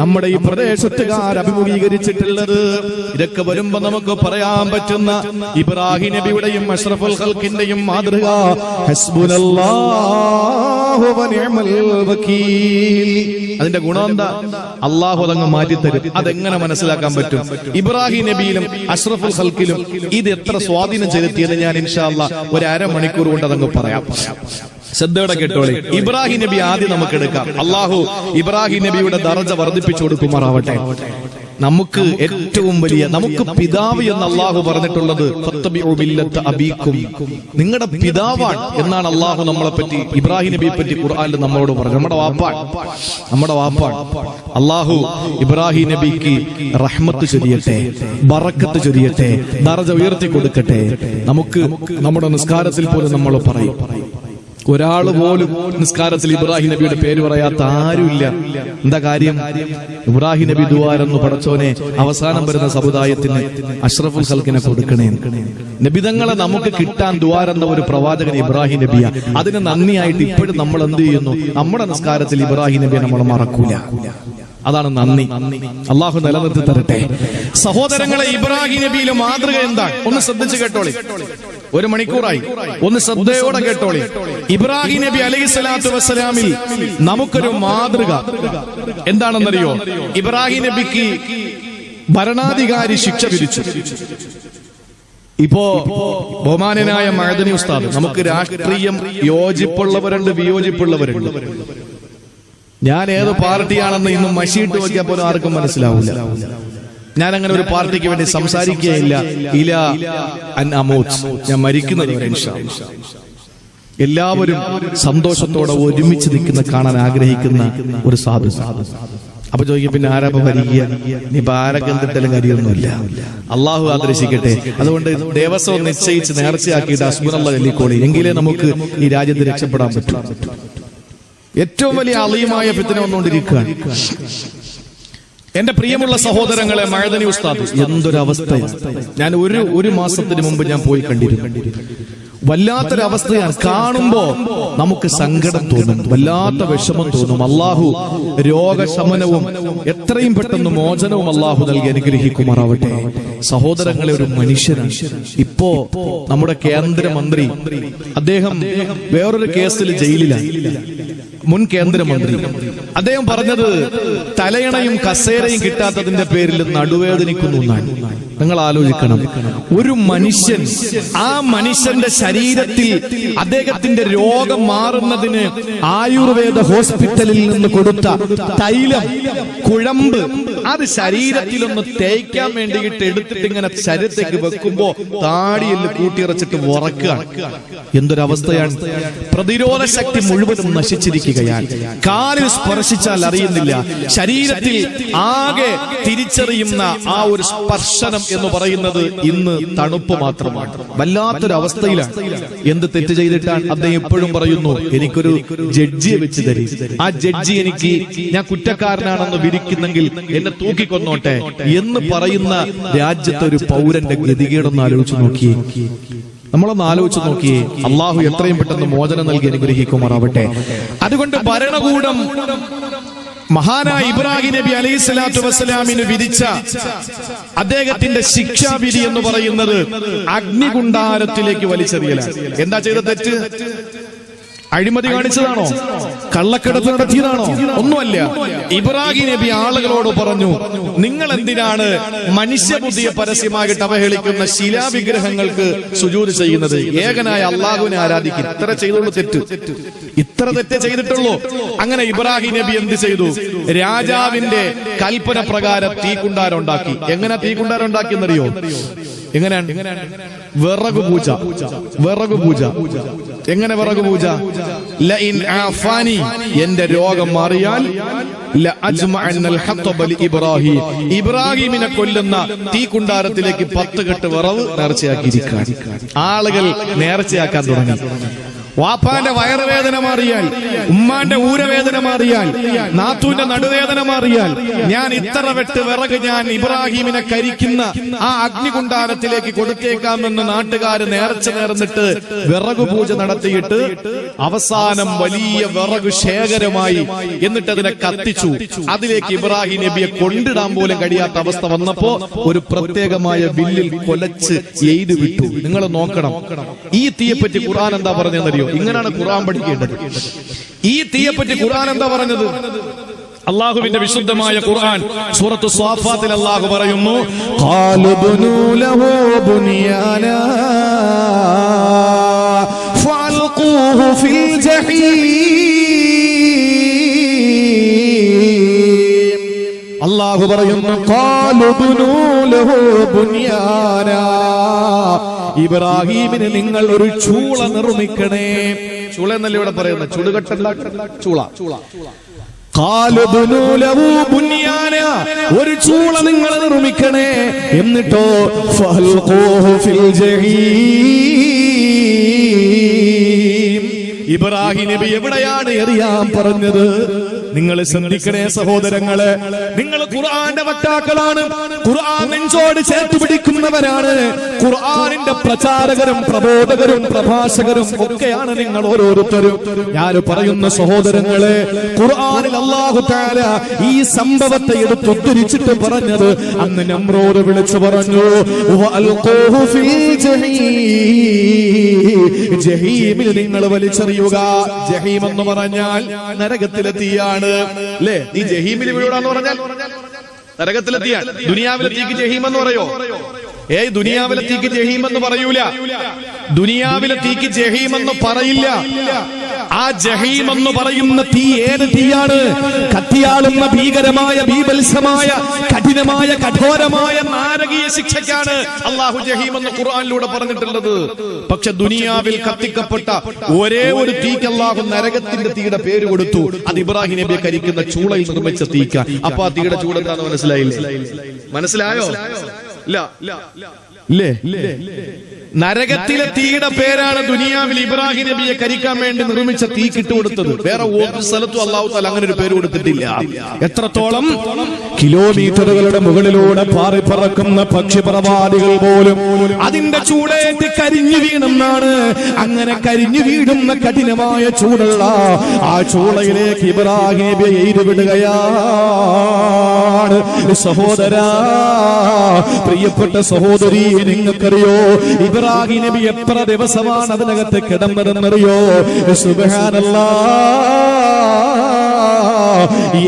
നമ്മുടെ ഈ പ്രദേശത്തുകാർ അഭിമുഖീകരിച്ചിട്ടുള്ളത്. ഇതൊക്കെ വരുമ്പോ നമുക്ക് പറയാൻ പറ്റുന്ന ഇബ്രാഹിം നബിയുടെയും അഷ്റഫുൽ ഖൽഖിന്റെയും മാതൃക ഹസ്ബുനല്ലാഹു വനിഅമൽ വകീൽ. അതിന്റെ ഗുണം എന്താ? അള്ളാഹു അതങ്ങ് മാറ്റിത്തരും. അതെങ്ങനെ മനസ്സിലാക്കാൻ പറ്റും? ഇബ്രാഹിം നബിയിലും അഷ്റഫുൽ ഖൽഖിലും ഇത് എത്ര സ്വാധീനം ചെലുത്തിയെന്ന് ഞാൻ ഇൻഷാ അല്ലാഹ് ഒരു അരമണിക്കൂർ കൊണ്ട് അതങ്ങ് പറയാം. ശ്രദ്ധയോടെ കേട്ടോളി. ഇബ്രാഹിം നബി ആദ്യം നമുക്ക് എടുക്കാം. അള്ളാഹു ഇബ്രാഹിം നബിയുടെ ദർജ വർദ്ധിപ്പിച്ചു കൊടുക്കുമാറാവട്ടെ. നമുക്ക് ഏറ്റവും വലിയ, നമുക്ക് പിതാവ് എന്ന് അള്ളാഹു പറഞ്ഞിട്ടുള്ളത് ഫത്തബിഉ മില്ലത അബീക്കും, നിങ്ങളുടെ പിതാവാണ് എന്നാണ് അള്ളാഹു നമ്മളെ പറ്റി, ഇബ്രാഹിം നബിയെ പറ്റി ഖുർആനിൽ നമ്മളോട് പറഞ്ഞു. നമ്മുടെ വാപ്പാണ്. അള്ളാഹു ഇബ്രാഹിം നബിക്ക് റഹ്മത്ത് ചൊരിയട്ടെ, ബറക്കത്ത് ചൊരിയട്ടെ, ദർജ ഉയർത്തി കൊടുക്കട്ടെ. നമുക്ക് നമ്മുടെ നിസ്കാരത്തിൽ പോലും നമ്മൾ പറയും, ഒരാൾ പോലും നിസ്കാരത്തിൽ ഇബ്രാഹിം നബിയുടെ പേര് പറയാത്ത ആരുമില്ല. എന്താ കാര്യം? ഇബ്രാഹിം നബി ദുആരെന്ന് പടച്ചോനെ അവസാനം വരുന്ന സമുദായത്തിന് അഷ്റഫുൽ ഖൽഖിനെ കൊടുക്കണേ. നബിതങ്ങളെ നമുക്ക് കിട്ടാൻ ദുആരെന്ന ഒരു പ്രവാചകൻ ഇബ്രാഹിം നബിയാ. അതിന് നന്ദിയായിട്ട് ഇപ്പോഴും നമ്മൾ എന്ത് ചെയ്യുന്നു? നമ്മുടെ നിസ്കാരത്തിൽ ഇബ്രാഹിം നബിയെ നമ്മൾ മറക്കൂല. അതാണ് നന്ദി. അള്ളാഹു നിലനിർത്തി തരട്ടെ. സഹോദരങ്ങളെ, ഇബ്രാഹിം നബിയിലെ മാതൃക എന്താണ്? ഒന്ന് ശ്രദ്ധിച്ചു കേട്ടോളി. 1 മണിക്കൂറായി, ഒന്ന് ശ്രദ്ധയോടെ കേട്ടോളി. ഇബ്രാഹിം നബി അലൈഹിസ്സലാത്തു വസ്സലാമിൽ നമുക്കൊരു മാതൃക എന്താണെന്നറിയോ? ഇബ്രാഹിം നബിക്ക് ഭരണാധികാരി ശിക്ഷ വിധിച്ചു. ഇപ്പോ ബഹുമാനനായ മഅദനി ഉസ്താദ്, നമുക്ക് രാഷ്ട്രീയം യോജിപ്പുള്ളവരുണ്ട്, വിയോജിപ്പുള്ളവരുണ്ട്. ഞാൻ ഏത് പാർട്ടിയാണെന്ന് ഇന്നും മഷീട്ട് നോക്കിയാൽ പോലും ആർക്കും മനസ്സിലാവില്ല. ഞാൻ അങ്ങനെ ഒരു പാർട്ടിക്ക് വേണ്ടി സംസാരിക്കുകയില്ല. ഞാൻ മരിക്കുന്നത് വരെ ഇൻഷാ അല്ലാഹ്. എല്ലാവരും സന്തോഷത്തോടെ ഒരുമിച്ച് നിൽക്കുന്ന കാണാൻ ആഗ്രഹിക്കുന്ന ഒരു സാധു. അപ്പൊ ചോദിക്കും, പിന്നെ ആരാപ്പ ഭരിക്കുക? നീ ഇപ്പൊ ആരൊക്കെ എന്തിട്ടാലും കാര്യമൊന്നുമില്ല. അള്ളാഹു ആദരിക്കട്ടെ. അതുകൊണ്ട് ദേവസ്വം നിശ്ചയിച്ച് നേർച്ചയാക്കിയിട്ട് ഹസ്ബുനല്ലാഹ് ചൊല്ലിക്കോളി. എങ്കിലേ നമുക്ക് ഈ രാജ്യത്ത് രക്ഷപ്പെടാൻ പറ്റും. ഏറ്റവും വലിയ അളീമായ ഫിത്ന വന്നുകൊണ്ടിരിക്കുകയാണ്. എന്റെ പ്രിയമുള്ള സഹോദരങ്ങളെ, മഅദനി ഉസ്താദ് എന്തൊരവസ്ഥയാണ്. ഞാൻ ഒരു മാസത്തിന് മുമ്പ് ഞാൻ പോയി കണ്ടിരുന്നു. വല്ലാത്തൊരവസ്ഥയാണ്. കാണുമ്പോ നമുക്ക് സങ്കടം തോന്നും, വല്ലാത്ത വിഷമം തോന്നും. അള്ളാഹു രോഗശമനവും എത്രയും പെട്ടെന്ന് മോചനവും അള്ളാഹു നൽകി അനുഗ്രഹിക്കുമാറാവട്ടെ. സഹോദരങ്ങളെ, ഒരു മനുഷ്യനാണ്. ഇപ്പോ നമ്മുടെ കേന്ദ്രമന്ത്രി, അദ്ദേഹം വേറൊരു കേസിൽ ജയിലിലാണ്. മുൻ കേന്ദ്രമന്ത്രി അദ്ദേഹം പറഞ്ഞത് തലയണയും കസേരയും കിട്ടാത്തതിന്റെ പേരിൽ നടുവേദനിക്കുന്നു എന്നാണ്. നിങ്ങൾ ആലോചിക്കണം, ഒരു മനുഷ്യൻ, ആ മനുഷ്യന്റെ ശരീരത്തിൽ അദ്ദേഹത്തിന്റെ രോഗം മാറുന്നതിന് ആയുർവേദ ഹോസ്പിറ്റലിൽ നിന്ന് കൊടുത്ത തൈലം, കുഴമ്പ്, അത് ശരീരത്തിലൊന്ന് തേയ്ക്കാൻ വേണ്ടിയിട്ട് എടുത്തിട്ട് ഇങ്ങനെ ശരീരത്തേക്ക് വെക്കുമ്പോ താടിയിൽ കൂട്ടിയിറച്ചിട്ട് ഉറക്കുക. എന്തൊരവസ്ഥയാണ്. പ്രതിരോധ ശക്തി മുഴുവനും നശിച്ചിരിക്കുകയാണ്. കാലിൽ സ്പർശിച്ചാൽ അറിയുന്നില്ല. ശരീരത്തിൽ ആകെ തിരിച്ചറിയുന്ന ആ ഒരു സ്പർശനം എന്ന് പറയുന്നത് ഇന്ന് തണുപ്പ് മാത്രമാണ്. വല്ലാത്തൊരവസ്ഥയിലാണ്. എന്ത് തെറ്റ് ചെയ്തിട്ടാണ്? അദ്ദേഹം എപ്പോഴും പറയുന്നു, എനിക്കൊരു ജഡ്ജിയെ വെച്ച് തരും, ആ ജഡ്ജി എനിക്ക്, ഞാൻ കുറ്റക്കാരനാണെന്ന് വിധിക്കുന്നെങ്കിൽ എന്നെ തൂക്കിക്കൊന്നോട്ടെ എന്ന് പറയുന്ന രാജ്യത്തെ ഒരു പൗരന്റെ ഗതികേടൊന്ന് ആലോചിച്ച് നോക്കിയേ. നമ്മളൊന്ന് ആലോചിച്ച് നോക്കിയേ. അള്ളാഹു എത്രയും പെട്ടെന്ന് മോചനം നൽകി അനുഗ്രഹിക്കുമാറാവട്ടെ. അതുകൊണ്ട് ഭരണകൂടം മഹാനായ ഇബ്രാഹിം നബി അലൈഹി സ്വലാത്തു വസ്സലാമിന് വിധിച്ച അദ്ദേഹത്തിന്റെ ശിക്ഷാവിധി എന്ന് പറയുന്നത് അഗ്നികുണ്ഡാരത്തിലേക്ക് വലിച്ചെറിയലാണ്. എന്താ ചെയ്ത തെറ്റ്? അഴിമതി കാണിച്ചതാണോ? കള്ളക്കടത്ത് നടത്തിയതാണോ? ഒന്നുമല്ല. ഇബ്രാഹിം നബി ആളുകളോട് പറഞ്ഞു, നിങ്ങൾ എന്തിനാണ് മനുഷ്യബുദ്ധിയെ പരസ്യമായിട്ട് അവഹേളിക്കുന്ന ശിലാവിഗ്രഹങ്ങൾക്ക് സുജൂദ് ചെയ്യുന്നത്? ഏകനായ അള്ളാഹുവിനെ ആരാധിക്കും. ഇത്ര ചെയ്തുള്ളൂ തെറ്റ്, ഇത്ര തെറ്റ് ചെയ്തിട്ടുള്ളൂ. അങ്ങനെ ഇബ്രാഹിം നബി എന്ത് ചെയ്തു? രാജാവിന്റെ കൽപ്പന പ്രകാരം തീക്കുണ്ടാരം ഉണ്ടാക്കി. എങ്ങനെ തീക്കുണ്ടാരം ഉണ്ടാക്കിയെന്നറിയോ? എങ്ങനെയാണ്? വിറക് പൂജ. വിറക് പൂജ. എങ്ങനെ വിറക് പൂജ? ലഇൻ ആഫാനി, എന്റെ രോഗം മാറിയാൽ ലഅജ്മഅന്നൽ ഹത്തബ ലിഇബ്രാഹിം, ഇബ്രാഹിമിനെ കൊല്ലുന്ന തീക്കുണ്ടാരത്തിലേക്ക് 10 കെട്ട് വിറവ് നേർച്ചയാക്കിയിരിക്കാൻ ആളുകൾ നേർച്ചയാക്കാൻ തുടങ്ങി. വാപ്പാന്റെ വയറുവേദന മാറിയാൽ, ഉമ്മാന്റെ ഊരവേദന മാറിയാൽ, നാത്തൂന്റെ നടുവേദന മാറിയാൽ, ഞാൻ ഇത്ര വെട്ട് വിറക് ഞാൻ ഇബ്രാഹിമിനെ കരിക്കുന്ന ആ അഗ്നികുണ്ഡാരത്തിലേക്ക് കൊടുത്തേക്കാമെന്ന് നാട്ടുകാര് നേർച്ച നേർന്നിട്ട് വിറക് പൂജ നടത്തിയിട്ട് അവസാനം വലിയ വിറക് ശേഖരമായി. എന്നിട്ട് അതിനെ കത്തിച്ചു. അതിലേക്ക് ഇബ്രാഹിം നബിയെ കൊണ്ടിടാൻ പോലും കഴിയാത്ത അവസ്ഥ വന്നപ്പോ ഒരു പ്രത്യേകമായ ബില്ലിൽ കൊലച്ച് എഴുതി വിട്ടു. നിങ്ങൾ നോക്കണം, ഈ തീയെപ്പറ്റി ഖുർആൻ എന്താ പറഞ്ഞെന്നറിയോ? ഇങ്ങനെയാണ് ഖുർആൻ പഠിക്കേണ്ടത്. ഈ തീയെപ്പറ്റി ഖുർആൻ എന്താ പറഞ്ഞത്? അല്ലാഹുവിന്റെ വിശുദ്ധമായ ഖുർആൻ സൂറത്തു സ്വാഫാത്തിൽ അല്ലാഹു പറയുന്നു, ഖാലു ബുനൂ ലഹു ബുനിയാനാ ഫഅൽഖൂഹു ഫിൽ ജഹീം. അല്ലാഹു പറയുന്നു, ഖാലു ബുനൂ ലഹു ബുനിയാനാ, ഇബ്രാഹിമിന് നിങ്ങൾ ഒരു ചൂള നിർമ്മിക്കണേ. ചൂള എന്നല്ലേ ഇവിടെ പറയുന്നത്? ചുടുകട്ടല്ല, ചൂള. ഖാലു ബുനൂ ലഹു ബുനിയാന, ഒരു ചൂള നിങ്ങൾ നിർമ്മിക്കണേ. എന്നിട്ടോ ഫഅൽഖൂഹു ഫിൽ ജഹീം. ഇബ്രാഹിം നബി എവിടെയാണ് എറിയാൻ പറഞ്ഞത്? നിങ്ങൾ ശ്രദ്ധിക്കണേ സഹോദരങ്ങളെ, നിങ്ങൾ ഖുർആന്റെ വക്താക്കളാണ്, ഖുർആൻ നെഞ്ചോട് ചേർത്ത് പിടിക്കുന്നവരാണ്, ഖുർആനിന്റെ പ്രചാരകരും പ്രബോധകരും പ്രഭാഷകരും ഒക്കെയാണ് നിങ്ങൾ ഓരോരുത്തരും. ഞാൻ പറയുന്ന സഹോദരങ്ങളെ, ഖുർആനിൽ അല്ലാഹു തആല ഈ സംഭവത്തെ എടുത്ത് ഉദ്ധരിച്ചിട്ട് പറഞ്ഞത്, അന്ന് നമ്രോദ് വിളിച്ചു പറഞ്ഞു, വഅൽഖൂഹു ഫിൽ ജഹീം, ജഹീമിൽ നിങ്ങൾ വലിച്ചെറിയുക. ജഹീം എന്ന് പറഞ്ഞാൽ നരകത്തിലെത്തിയാണ് അല്ലേ? ഈ ജഹീമിൽ വീഴാന്ന് പറഞ്ഞാൽ നരകത്തിലെത്തിയാണ്. ദുനിയാവിലെത്തിക്ക് ജഹീം എന്ന് പറയോ? ദുനിയാവിലെ തീക്ക് ജഹീം എന്ന് പറയൂല. ദുനിയാവിലെ തീക്ക് ജഹീം എന്ന് പറയില്ല. ആ ജഹീം എന്ന് പറയുന്ന തീ ഏത് തീയാണ്? കത്തിയാളുന്ന ഭീകരമായ ബീഭത്സമായ കഠിനമായ കഠോരമായ നാരകീയ ശിക്ഷയ്ക്കാണ് അള്ളാഹു ജഹീം എന്ന് ഖുർആനിലൂടെ പറഞ്ഞിട്ടുള്ളത്. പക്ഷെ ദുനിയാവിൽ കത്തിക്കപ്പെട്ട ഒരേ ഒരു തീക്ക് അള്ളാഹു നരകത്തിന്റെ തീയുടെ പേര് കൊടുത്തു. അത് ഇബ്രാഹിം നബിയെ കരിക്കുന്ന ചൂളയിൽ നിർമ്മിച്ച തീക്ക. അപ്പൊ ആ തീയുടെ ചൂട് എന്താന്ന് മനസ്സിലായില്ലേ? മനസ്സിലായോ? ഇല്ലേ? നരകത്തിലെ തീയുടെ പേരാണ് ദുനിയാവിൽ ഇബ്രാഹിം നബിയെ കരിക്കാൻ വേണ്ടി നിർമ്മിച്ച തീ കിട്ടുകൊടുത്തത്. വേറെ ഒരു സ്ഥലത്തും അല്ലാഹു തആല അങ്ങനെ ഒരു പേര് കൊടുത്തിട്ടില്ല. എത്രത്തോളം കിലോമീറ്ററുകളുടെ മുകളിലൂടെ പാറിപ്പറക്കുന്ന പക്ഷിപ്രവാദികൾ പോലും അതിന്റെ ചൂടേറ്റ് കരിഞ്ഞു വീണെന്നാണ്. അങ്ങനെ കരിഞ്ഞു വീഴുന്ന കഠിനമായ ചൂടുള്ള ആ ചൂളയിലേക്ക് ഇബ്രാഹിം നബിയെ എയ്തുവിടുകയാണ്. സഹോദരാ, പ്രിയപ്പെട്ട സഹോദരി, നിങ്ങൾക്കറിയോ ഇബ്രാഹിം നബി എത്ര ദിവസമാണ് അതിനകത്ത് കിടന്നതെന്നറിയോ? സുബ്ഹാനല്ലാഹ്,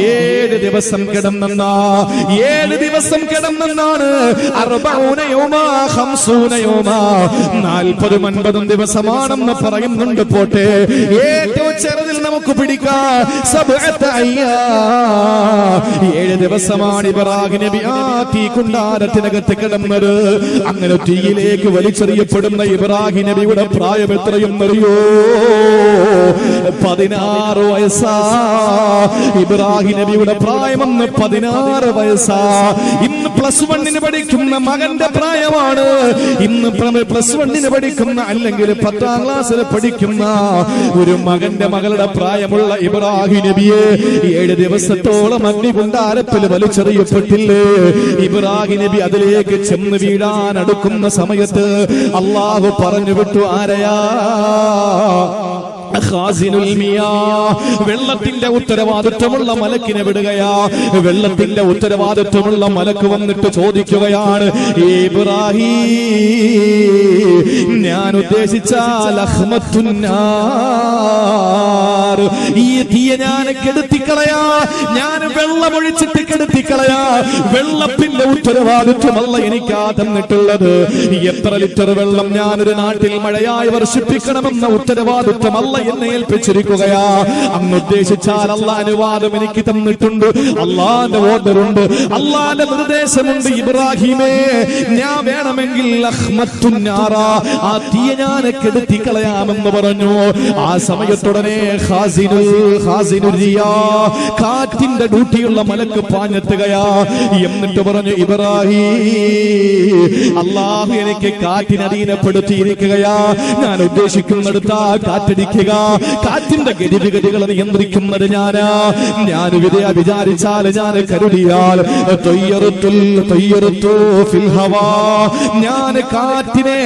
7 ദിവസം കിടന്നെന്നാ. 7 ദിവസം കിടന്നെന്നാണ്. 40 യൗമാ 50 യൗമാ, 40-50 ദിവസമാണെന്ന് പറയുന്നുണ്ട്. പോട്ടെ, ഏറ്റവും ചെറുതിൽ നമുക്ക് പിടിക്കാം 7 ദിവസമാണ് ഇബ്രാഹിം നബി ആ തീ കുണ്ടാരത്തിനകത്ത് കിടന്നത്. അങ്ങനെ തീയിലേക്ക് വലിച്ചെറിയപ്പെടുന്ന ഇബ്രാഹിം നബിയുടെ പ്രായം എത്രയെന്നറിയോ? 16 വയസ്സാ. ഇബ്രാഹിം നബിയുടെ പ്രായമെന്ന് 16 വയസ്സാ. ഇന്ന് +1 പഠിക്കുന്ന മകന്റെ പ്രായമാണ്. ഇന്ന് +1 പഠിക്കുന്ന, അല്ലെങ്കിൽ 10ാം ക്ലാസ്സിൽ പഠിക്കുന്ന ഒരു മകന്റെ മകളുടെ പ്രായമുള്ള ഇബ്രാഹിം നബിയെ 7 ദിവസത്തോളം അഗ്നികുണ്ടാരത്തിൽ വലിച്ചെറിയപ്പെട്ടില്ലേ? ഇബ്രാഹിം നബി അതിലേക്ക് ചെന്ന് വീഴാൻ അടുക്കുന്ന സമയത്ത് അല്ലാഹു പറഞ്ഞു വിട്ടു, ആരെയാ? ഖാസിനുൽ മിയാ, വെള്ളത്തിന്റെ ഉത്തരവാദിത്വമുള്ള മലക്കിനെ വിടുകയാ. വെള്ളത്തിന്റെ ഉത്തരവാദിത്വമുള്ള മലക്ക് വന്നിട്ട് ചോദിക്കുകയാണ്, ഇബ്രാഹിം, ഞാൻ ഉദ്ദേശിച്ച ലഹ്മത്തുന്നാർ, ഈ തീയെ ഞാൻ കെടുത്തിക്കളയാ, ഞാൻ വെള്ളമൊഴിച്ചിട്ട് കെടുത്തിക്കളയാ. വെള്ളത്തിന്റെ ഉത്തരവാദിത്വമല്ല എനിക്കാ തന്നിട്ടുള്ളത്. എത്ര ലിറ്റർ വെള്ളം ഞാനൊരു നാട്ടിൽ മഴയായി വർഷിപ്പിക്കണമെന്ന ഉത്തരവാദിത്വമല്ല എന്നെ ഏൽപ്പിച്ചിരിക്കുകയാ. അങ്ങ് ഉദ്ദേശിച്ചാൽ അല്ലാഹ് അനുവാദം എനിക്ക് തന്നിട്ടുണ്ട്. അല്ലാഹുവിന്റെ ഓർഡറുണ്ട്, അല്ലാഹുവിന്റെ നിർദ്ദേശമുണ്ട്. ഇബ്രാഹിമേ, ഞാൻ വേണമെങ്കിൽ ലഹ്മത്തുന്നാറ, ആ തീയെ ഞാൻ കെടുത്തിക്കളയാമെന്ന് പറഞ്ഞു. ആ സമയത്തുടനെ കാറ്റിന്റെ ഡ്യൂട്ടിയുള്ള മലക്ക് പാഞ്ഞെത്തുകയാ. എന്നിട്ട് പറഞ്ഞു, ഇബ്രാഹിം, അല്ലാഹു എനിക്ക് കാറ്റിനെ അധീനപ്പെടുത്തിയിരിക്കുകയാ. ഞാൻ ഉദ്ദേശിക്കുന്നിടത്ത് കാറ്റടിക്കുക, കാറ്റിന്റെ ഗതിവിഗതികൾ നിയന്ത്രിക്കുന്നത് ഞാനാ. ഞാൻ വിചാരിച്ചാൽ, ഞാൻ കരുതിയാൽ ഞാൻ കാറ്റിനെ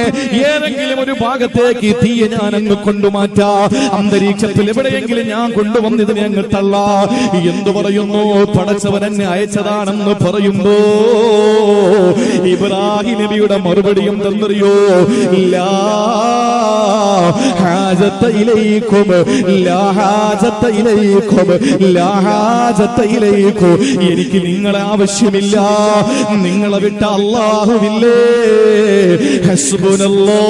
ഏതെങ്കിലും ഒരു ഭാഗത്തേക്ക് തീയെ ഞാൻ അങ്ങ് കൊണ്ടുമാറ്റാ. അന്തരീക്ഷത്തിൽ എവിടെയെങ്കിലും ഞാൻ കൊണ്ടുവന്നതിനെ അങ്ങ് തള്ളാ. എന്തു പറയുന്നു? പടച്ചവൻ എന്നെ അയച്ചതാണെന്ന് പറയുമ്പോ ഇബ്രാഹിം നബിയുടെ മറുപടി എന്തെന്നറിയോ? ലാ ഹാജത ഇലൈക്കും, ലാ ഹാജത ഇലൈക്കും, ലാ ഹാജത ഇലൈക്കും. എനിക്ക് നിങ്ങളെ ആവശ്യമില്ല, നിങ്ങളെ വിട്ട അല്ലാഹുവില്ലേ. ഹസ്ബുനല്ലാഹു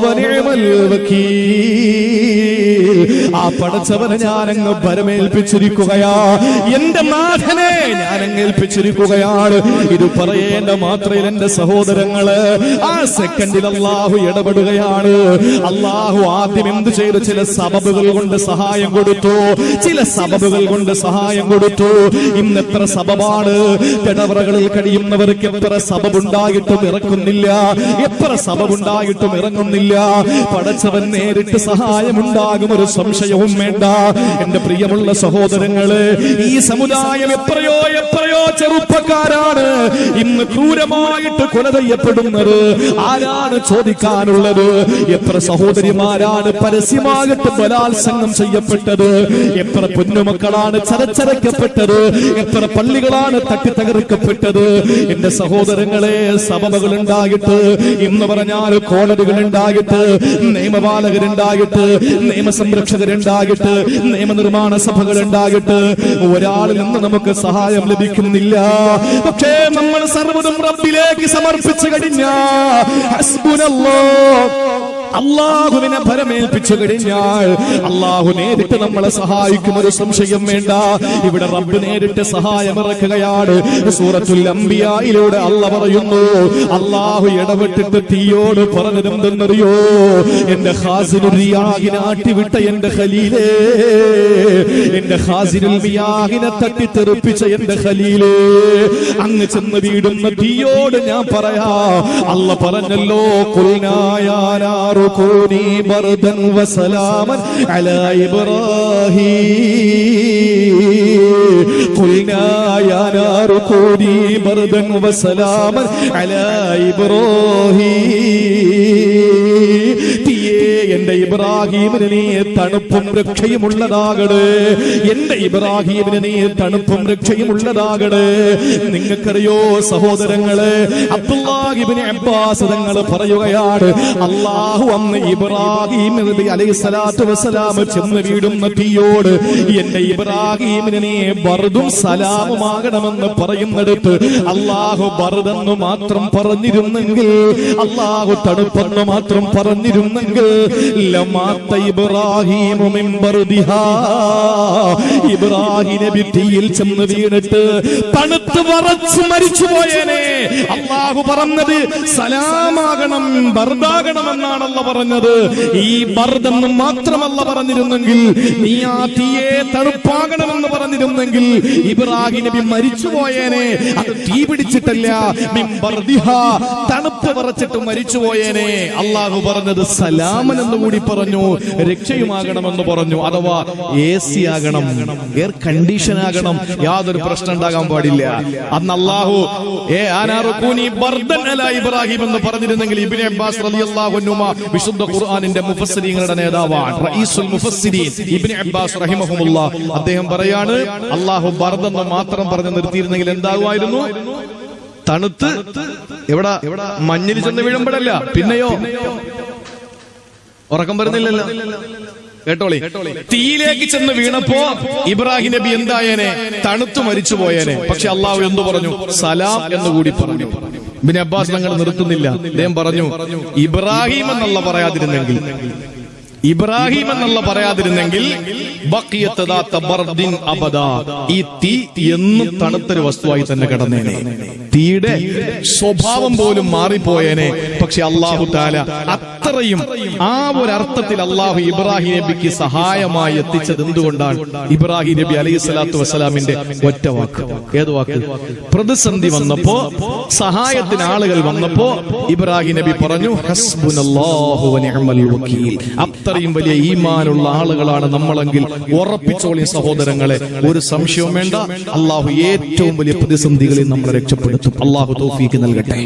വനിഅമൽ വകീൽ. ആ പടച്ചവനെ ഞാനങ്ങ് ഭരമേൽപ്പിച്ചിരിക്കുകയാ. എന്റെ നാഥനെ ഞാനങ്ങ് ഏൽപ്പിച്ചിരിക്കുകയാണ്. ഇത് പറയേണ്ട മാത്രയിൽ എന്റെ സഹോദരങ്ങള് ആ സെക്കൻഡിൽ അല്ലാഹു ഇടപെടുകയാണ്. അല്ലാഹു ആദ്യം എന്ത് ചെയ്തു? ചില സബബുകൾ കൊണ്ട് സഹായം കൊടുത്തു. ചില സബബുകൾ കൊണ്ട് സഹായം കൊടുത്തു. ഇന്ന് എത്ര സബബാണ് കിടവറകളിൽ കഴിയുന്നവർക്ക്. എത്ര സബബുണ്ടായിട്ടും ഇറക്കുന്നില്ല, എത്ര സബബുണ്ടായിട്ടും ഇറങ്ങുന്നില്ല. പടച്ചവൻ നേരിട്ട് സഹായമുണ്ടാകും, ഒരു സംശയവും വേണ്ട. എന്റെ പ്രിയമുള്ള സഹോദരങ്ങള്, ഈ സമുദായം എത്രയോ ചെറുപ്പക്കാരാണ് ഇന്ന് ക്രൂരമായിട്ട് കൊല ചെയ്യപ്പെടുന്നത്. ആരാണ് ചോദിക്കാനുള്ളത്? എത്ര സഹോദരിമാരാണ് പരസ്യമായിട്ട് ബലാത്സംഗം ചെയ്യപ്പെട്ടത്? എത്ര പൊന്നുമക്കളാണ് ചരച്ചരക്കപ്പെട്ടത്? എത്ര പള്ളികളാണ് തട്ടിത്തകർക്കപ്പെട്ടത്? എന്റെ സഹോദരങ്ങളെ, സഭകൾ ഉണ്ടായിട്ട്, ഇന്ന് പറഞ്ഞാൽ കോടതികൾ ഉണ്ടായിട്ട്, നിയമപാലകരുണ്ടായിട്ട്, നിയമസംരക്ഷകരുണ്ടായിട്ട്, നിയമനിർമ്മാണ സഭകൾ ഉണ്ടായിട്ട് ഒരാളിൽ നിന്ന് നമുക്ക് സഹായം ലഭിക്കുന്നില്ല. പക്ഷേ നമ്മൾ സർവ്വതും റബ്ബിലേക്ക് സമർപ്പിച്ചു കഴിഞ്ഞാൽ ഹസ്ബുനല്ലാഹ് അള്ളാഹുവിനെ ഭരമേൽപ്പിച്ചു കഴിഞ്ഞാൽ അള്ളാഹു നേരിട്ട് നമ്മളെ സഹായിക്കും, ഒരു സംശയം വേണ്ട. ഇവിടെ റബ്ബ് നേരിട്ട് സഹായം ഇറക്കുകയാണ്. സൂറത്തുൽ അംബിയായിലൂടെ അള്ളാഹ് പറയുന്നു, അള്ളാഹു ഇടപെട്ടിട്ട് തീയോട് പറഞ്ഞതെന്തെന്നറിയോ? എന്റെ ഖാസിനുൽ റിയാഹിനെ ആട്ടിവിട്ട എന്റെ ഖലീലേ, എന്റെ ഖാസിനുൽ റിയാഹിനെ തട്ടിത്തെറിപ്പിച്ച എന്റെ ഖലീലേ, അങ്ങ് ചെന്ന് വീടുന്ന തീയോട് ഞാൻ പറയാ, അള്ളാഹ് പറഞ്ഞല്ലോ, ഖുൽനാ യാ നാറു കൂനി ബർദൻ വസലാമൻ അലാ ഇബ്രാഹീം, ഖുൽനാ യാ നാറു കൂനി ബർദൻ വസലാമൻ അലാ ഇബ്രാഹീം, എന്റെ ഇബ്രാഹീമിന് നീ തണുപ്പും രക്ഷയുമുള്ളതാകണേ, എന്റെ ഇബ്രാഹീമിന് നീ തണുപ്പും രക്ഷയുമുള്ളതാകണേ. നിങ്ങൾക്കറിയോ സഹോദരങ്ങളെ, അബ്ദുല്ലാഹ് ഇബ്നു അബ്ബാസ് തങ്ങൾ പറയുകയാണ്, അല്ലാഹു അന്ന് ഇബ്രാഹീം നബി അലൈഹിസ്സലാത്തു വസ്സലാം ചെന്ന് വീടുന്ന തീയോട്, എന്റെ ഇബ്രാഹീമിന് നീ ബർദും സലാമുമാകണമെന്ന് പറയുന്നിടത്ത് അല്ലാഹു ബർദെന്ന് മാത്രം പറഞ്ഞിരുന്നെങ്കിൽ, അല്ലാഹു തണുപ്പെന്ന് മാത്രം പറഞ്ഞിരുന്നെങ്കിൽ ലമാത്ത ഇബ്രാഹീമു മിൻ ബർദിഹാ, ഇബ്രാഹിം നബി തീയിൽ ചെന്ന് വീണിട്ട് തണുത്ത് വറച്ച് മരിച്ചു പോയേനെ. അല്ലാഹു പറഞ്ഞത് സലാമാകണം, ബർദാകണമെന്നാണ് അല്ലാഹ് പറഞ്ഞത്. ഈ ബർദെന്ന് മാത്രമല്ല പറഞ്ഞിരുന്നെങ്കിൽ, നീ ആ തീയെ തണുപ്പാകണമെന്ന് പറഞ്ഞിരുന്നെങ്കിൽ ഇബ്രാഹിം നബി മരിച്ചു പോയേനെ. അത് തീ പിടിച്ചിട്ടല്ല, മിൻ ബർദിഹാ, തണുപ്പ് വറച്ചിട്ട് മരിച്ചു പോയേനെ. അല്ലാഹു പറഞ്ഞത് സലാമൻ എന്ന് കൂടി പറഞ്ഞു, രക്ഷയുമാകണമെന്ന് പറഞ്ഞു. അഥവാ AC ആകണം, എയർ കണ്ടീഷൻ ആകണം, യാതൊരു പ്രശ്നം ഉണ്ടാകാൻ പാടില്ല. അന്ന് അല്ലാഹു ഇബ്രാഹിം എന്ന് പറഞ്ഞിരുന്നെങ്കിൽ ഇബ്നു അബ്ബാസ് റളിയല്ലാഹു അൻഹുമ വിശുദ്ധ ഖുർആനിന്റെ മുഫസ്സിരീങ്ങളുടെ നേതാവാണ്, റഈസുൽ മുഫസ്സിരീൻ ഇബ്നു അബ്ബാസ് റഹിമഹുമുല്ലാഹ്. അദ്ദേഹം പറയാണ്, അല്ലാഹു ബർദെന്ന് മാത്രം പറഞ്ഞു നിർത്തിയിരുന്നെങ്കിൽ എന്താകുമായിരുന്നു? തണുത്ത് എവിടെ മഞ്ഞിൽ ചെന്ന് വീഴുമ്പോഴല്ല, പിന്നെയോ ഉറക്കം വരുന്നില്ലല്ലോ. കേട്ടോളി, തീയിലേക്ക് ചെന്ന് വീണപ്പോ ഇബ്രാഹിം നബി എന്തായേനെ? തണുത്തു മരിച്ചു പോയേനെ. പക്ഷെ അള്ളാഹു എന്തു പറഞ്ഞു? സലാം എന്നുകൂടി പറഞ്ഞു. ഇബ്നു അബ്ബാസ് തങ്ങൾ നിർത്തുന്നില്ല. അദ്ദേഹം പറഞ്ഞു, ഇബ്രാഹിം എന്നുള്ള പറയാതിരുന്നെങ്കിൽ, ഇബ്രാഹിം എന്നുള്ള പറയാതിരുന്നെങ്കിൽ ഈ തീ എന്നും തണുത്തൊരു വസ്തുവായി തന്നെ കിടന്നേനെ, തീയുടെ സ്വഭാവം പോലും മാറിപ്പോയേനെ. പക്ഷെ അല്ലാഹു തആല അത്രയും ആ ഒരർത്ഥത്തിൽ അല്ലാഹു ഇബ്രാഹിം നബിക്ക് സഹായമായി എത്തിച്ചത് എന്തുകൊണ്ടാണ്? ഇബ്രാഹിം നബി അലൈഹിസ്സലാത്തു വസ്സലാമിന്റെ ഒറ്റ വാക്ക്. ഏത് വാക്ക്? പ്രതിസന്ധി വന്നപ്പോ, സഹായത്തിന് ആളുകൾ വന്നപ്പോ ഇബ്രാഹിം നബി പറഞ്ഞു, ഹസ്ബുനല്ലാഹു വനിഅമൽ വകീൽ. അത്രയും വലിയ ഈമാനുള്ള ആളുകളാണ് നമ്മളെങ്കിൽ ഉറപ്പിച്ചോളി സഹോദരങ്ങളെ, ഒരു സംശയവും വേണ്ട, അല്ലാഹു ഏറ്റവും വലിയ പ്രതിസന്ധികളിൽ നമ്മളെ രക്ഷപ്പെടുത്തും. അല്ലാഹു തൗഫീഖ് നൽകട്ടെ.